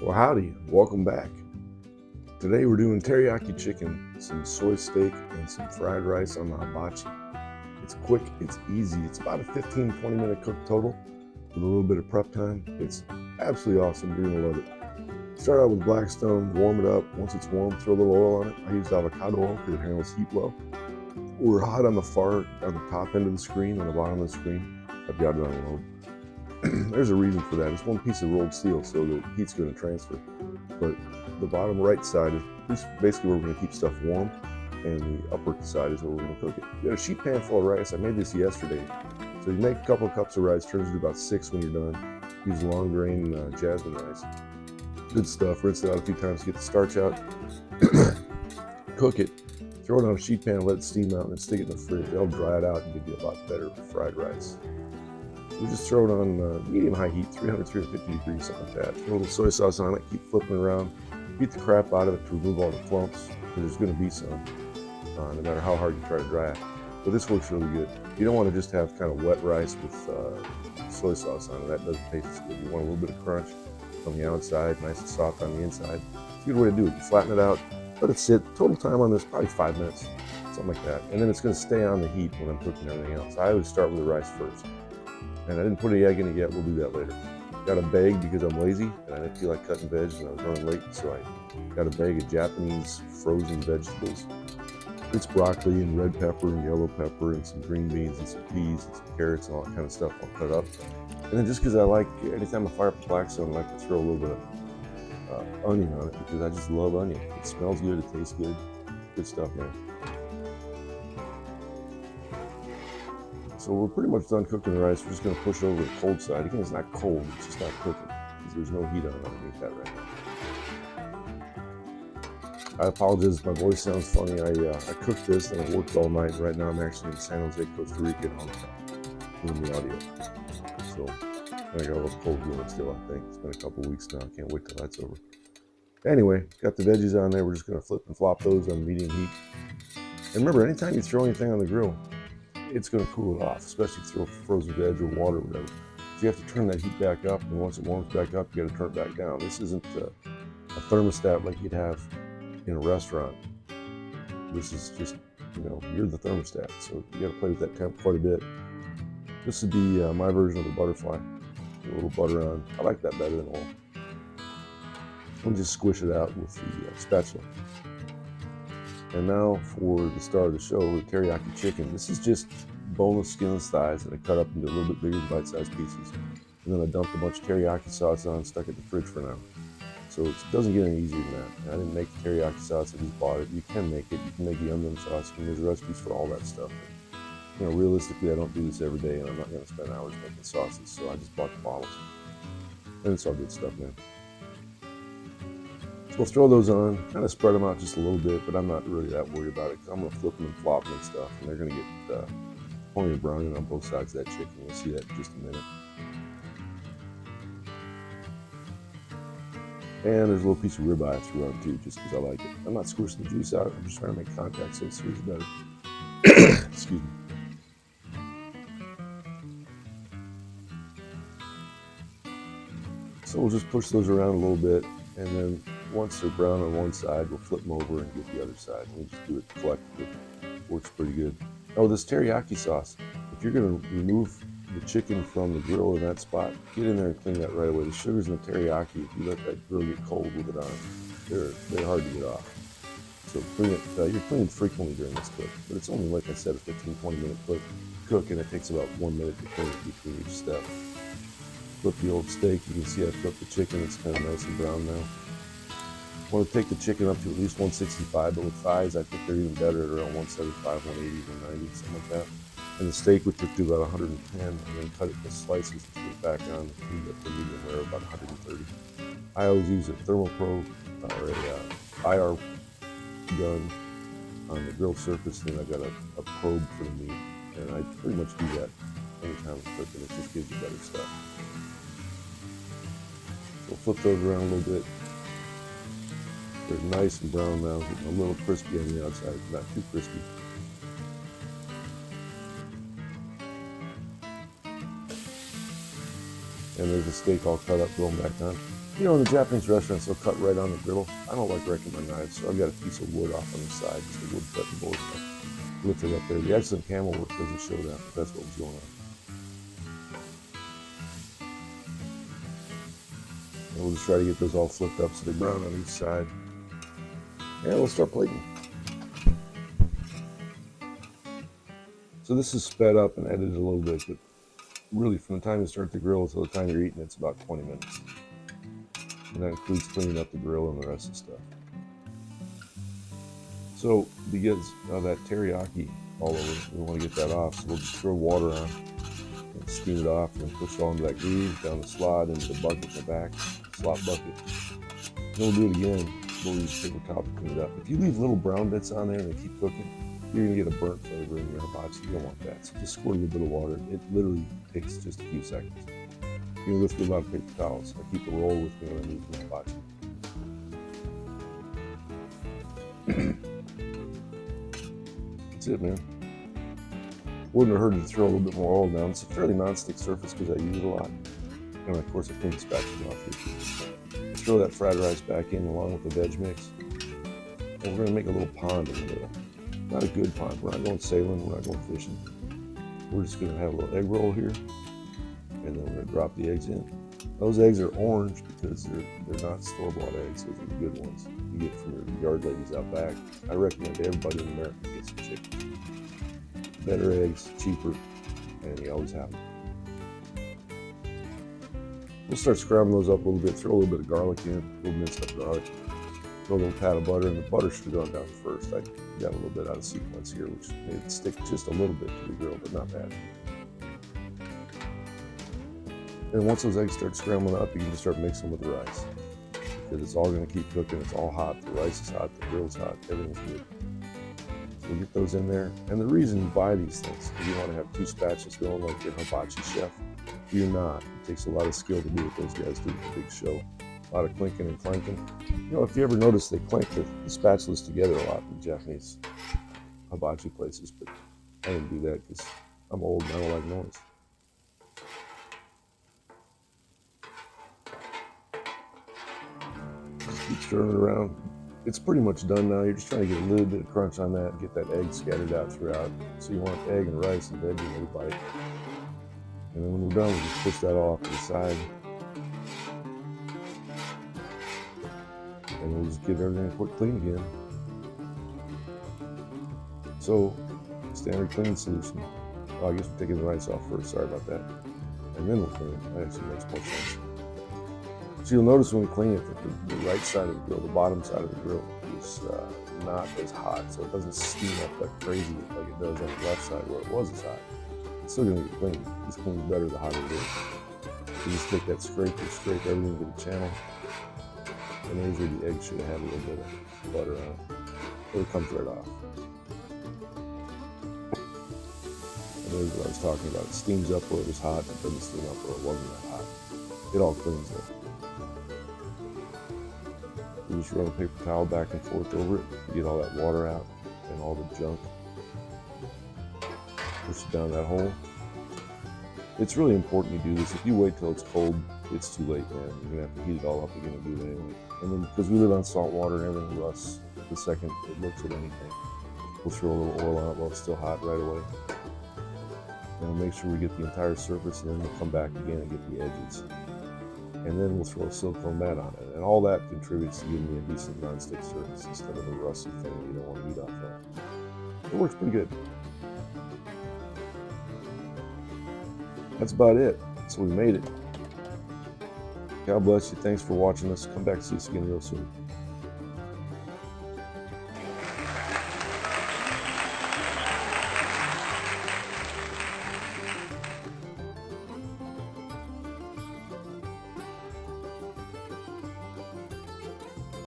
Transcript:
Well, howdy, welcome back. Today we're doing teriyaki chicken, some soy steak, and some fried rice on the hibachi. It's quick, it's easy, it's about a 15-20 minute cook total with a little bit of prep time. It's absolutely awesome, you're gonna love it. Start out with Blackstone, warm it up. Once it's warm, throw a little oil on it. I used avocado oil because it handles heat well. We're hot on the top end of the screen, on the bottom of the screen. I've got it on low. There's a reason for that. It's one piece of rolled steel, so the heat's going to transfer. But the bottom right side is basically where we're going to keep stuff warm, and the upper side is where we're going to cook it. You got a sheet pan full of rice. I made this yesterday. So you make a couple of cups of rice, turns into about 6 when you're done. Use long grain Jasmine Rice. Good stuff. Rinse it out a few times to get the starch out. Cook it. Throw it on a sheet pan, let it steam out, and then stick it in the fridge. That'll dry it out and give you a lot better fried rice. We just throw it on medium-high heat, 300, 350 degrees, something like that. Throw a little soy sauce on it, keep flipping around. Beat the crap out of it to remove all the clumps, because there's going to be some, no matter how hard you try to dry it. But this works really good. You don't want to just have kind of wet rice with soy sauce on it. That doesn't taste as good. You want a little bit of crunch on the outside, nice and soft on the inside. It's a good way to do it. You flatten it out, let it sit. Total time on this, probably 5 minutes, something like that. And then it's going to stay on the heat when I'm cooking everything else. I always start with the rice first. And I didn't put any egg in it yet, we'll do that later. Got a bag because I'm lazy and I didn't feel like cutting veg and I was running late, so I got a bag of Japanese frozen vegetables. It's broccoli and red pepper and yellow pepper and some green beans and some peas and some carrots and all that kind of stuff. I'll cut up. And then just because I like, anytime I fire up the Blackstone, I like to throw a little bit of onion on it because I just love onion. It smells good, it tastes good. Good stuff, man. So we're pretty much done cooking the rice. We're just going to push over the cold side. Again, it's not cold, it's just not cooking because there's no heat on underneath that right now. I apologize if my voice sounds funny. I cooked this and I worked all night. Right now I'm actually in San Jose, Costa Rica doing the audio. So I got a little cold doing it still, I think. It's been a couple weeks now. I can't wait till that's over. Anyway, got the veggies on there. We're just going to flip and flop those on medium heat. And remember, anytime you throw anything on the grill, it's going to cool it off, especially if you throw frozen veg or water or whatever. So you have to turn that heat back up, and once it warms back up, you got to turn it back down. This isn't a thermostat like you'd have in a restaurant. This is just, you're the thermostat, so you got to play with that temp quite a bit. This would be my version of a butterfly. Put a little butter on. I like that better than oil. And just squish it out with the spatula. And now for the star of the show, the teriyaki chicken. This is just boneless, skinless thighs that I cut up into a little bit bigger bite-sized pieces. And then I dumped a bunch of teriyaki sauce on, stuck it in the fridge for now. So it doesn't get any easier than that. And I didn't make the teriyaki sauce, I just bought it. You can make it. You can make yum yum sauce, and there's recipes for all that stuff. But, realistically, I don't do this every day, and I'm not going to spend hours making sauces, so I just bought the bottles. And it's all good stuff, man. We'll throw those on, kind of spread them out just a little bit, but I'm not really that worried about it because I'm going to flip them and flop them and stuff, and they're going to get plenty of browning on both sides of that chicken. You'll see that in just a minute. And there's a little piece of ribeye I threw on too, just because I like it. I'm not squishing the juice out, I'm just trying to make contact so it sears better. Excuse me. So we'll just push those around a little bit, and then once they're brown on one side, we'll flip them over and get the other side. And we just do it collectively. Works pretty good. Oh, this teriyaki sauce. If you're going to remove the chicken from the grill in that spot, get in there and clean that right away. The sugars in the teriyaki, if you let that grill get cold with it on, they're hard to get off. So clean it. You're cleaning frequently during this cook, but it's only, like I said, a 15-20 minute cook, and it takes about 1 minute to clean it between each step. Flip the old steak. You can see I flipped the chicken. It's kind of nice and brown now. I want to take the chicken up to at least 165, but with thighs, I think they're even better at around 175, 180, 190, something like that. And the steak we took to about 110, and then cut it into slices and put it back on the heat up to medium rare, about 130. I always use a thermal probe or a IR gun on the grill surface, and then I've got a probe for the meat, and I pretty much do that anytime I'm cooking. It just gives you better stuff. So we'll flip those around a little bit. They're nice and brown now, getting a little crispy on the outside, not too crispy. And there's the steak all cut up, going back on. You know, in the Japanese restaurants, they'll cut right on the griddle. I don't like wrecking my knives, so I've got a piece of wood off on the side, just a wood cutting board. I lift it up there. The excellent camel work doesn't show that, but that's what was going on. And we'll just try to get those all flipped up so they're brown on each side. And we'll start plating. So this is sped up and edited a little bit, but really from the time you start the grill till the time you're eating, it's about 20 minutes. And that includes cleaning up the grill and the rest of the stuff. So because of that teriyaki all over, we want to get that off, so we'll just throw water on and steam it off and push it all into that groove, down the slot, into the bucket in the back, slot bucket. And we'll do it again. We'll use paper towel to clean it up. If you leave little brown bits on there and they keep cooking, you're going to get a burnt flavor in your hibachi. You don't want that. So just squirt a little bit of water. It literally takes just a few seconds. You're going to go through a lot of paper towels. I keep a roll with me when I'm using hibachi. That's it, man. Wouldn't have hurt to throw a little bit more oil down. It's a fairly non-stick surface because I use it a lot. And of course, I clean the spatula off here. Throw that fried rice back in along with the veg mix. And we're going to make a little pond in the middle. Not a good pond. We're not going sailing. We're not going fishing. We're just going to have a little egg roll here. And then we're going to drop the eggs in. Those eggs are orange because they're not store-bought eggs. Those are the good ones you get from your yard ladies out back. I recommend everybody in America get some chicken. Better eggs, cheaper, and you always have them. We'll start scrambling those up a little bit. Throw a little bit of garlic in, a little minced up garlic. Throw a little pat of butter, and the butter should have gone down first. I got a little bit out of sequence here, which made it stick just a little bit to the grill, but not bad. And once those eggs start scrambling up, you can just start mixing with the rice. Because it's all going to keep cooking. It's all hot. The rice is hot. The grill's hot. Everything's good. So we'll get those in there. And the reason you buy these things is you want to have two spatulas going like your hibachi chef. You're not. It takes a lot of skill to do what those guys do for the big show. A lot of clinking and clanking. You know, if you ever notice, they clank the spatulas together a lot in Japanese hibachi places, but I didn't do that because I'm old and I don't like noise. Just keep stirring it around. It's pretty much done now. You're just trying to get a little bit of crunch on that and get that egg scattered out throughout. So you want egg and rice and veggie in every bite. And then when we're done, we just push that all off to the side. And we'll just get everything put clean again. So, standard cleaning solution. Well, I guess we're taking the rice off first. Sorry about that. And then we'll clean it. That actually makes more sense. So you'll notice when we clean it that the right side of the grill, the bottom side of the grill, is not as hot. So it doesn't steam up like crazy like it does on the left side where it was as hot. It's still going to get clean. It's cleans better the hotter it is. You just take that scraper, scrape everything to the channel. And there's where the egg should have a little bit of butter on it. It comes right off. And there's what I was talking about. It steams up where it was hot. It doesn't steam up where it wasn't that hot. It all cleans up. You just run a paper towel back and forth over it to get all that water out and all the junk. Push it down that hole. It's really important you do this. If you wait till it's cold, it's too late, man. You're gonna have to heat it all up again and do it anyway. And then because we live on salt water and everything rusts the second it looks at anything. We'll throw a little oil on it while it's still hot right away. And we'll make sure we get the entire surface, and then we'll come back again and get the edges. And then we'll throw a silicone mat on it. And all that contributes to giving you a decent non-stick surface instead of a rusty thing that you don't want to eat off of. It works pretty good. That's about it. So we made it. God bless you. Thanks for watching us. Come back to see us again real soon.